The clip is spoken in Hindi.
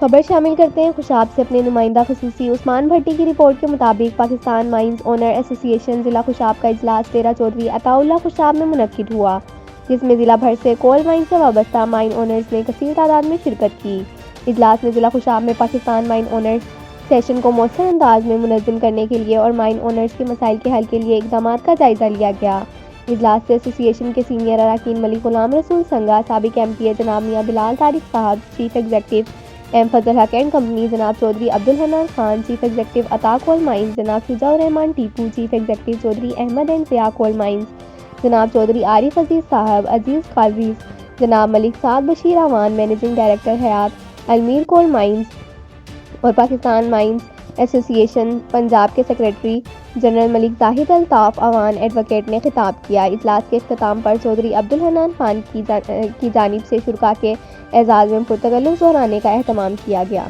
खबर शामिल करते हैं खुशाब से अपने नुमाइंदा खसूसी उस्मान भट्टी की रिपोर्ट के मुताबिक पाकिस्तान माइंस ओनर एसोसिएशन ज़िला खुशाब का इजलास 13 चौधरी अताउल्लाह खुशाब में मुनक्किद हुआ, जिसमें ज़िला भर से कोल माइन से वाबस्ता माइन ओनर्स ने कसीर तादाद में शिरकत की। इजलास में ज़िला खुशाब में पाकिस्तान माइन ओनर्स सेशन को मौसर अंदाज में मुनज़्ज़म करने के लिए और माइन ओनर्स के मसाइल के हल के लिए इक़दामात का जायज़ा लिया गया। इजलास से एसोसिएशन के सीनियर अरकान मलिक गुलाम रसूल संगा, साबिक MPA जनाब मियां बिलाल तारिक साहब, चीफ एग्जीक्यूटिव एम फजल हक एंड कंपनी जनाब Chaudhry Abdul Hannan Khan, chief executive Atta coal mines जनाब Shujaur Rahman Tipu, chief executive Chaudhry Ahmad and Zia coal mines जनाब चौधरी आरिफ अजीज़ साहब, अजीज़ कालरीज जनाब Malik Saad Bashir Awan, managing director Hayat Almir coal mines और पाकिस्तान माइंस एसोसिएशन पंजाब के secretary general Malik Zahid Altaf Awan advocate ने खिताब किया। इजलास के इख्तिताम पर चौधरी अब्दुल हन्नान खान की जानिब से शुरका के एजाज़ में पुरतगल्लुफ़ दोहराने का एहतमाम किया गया।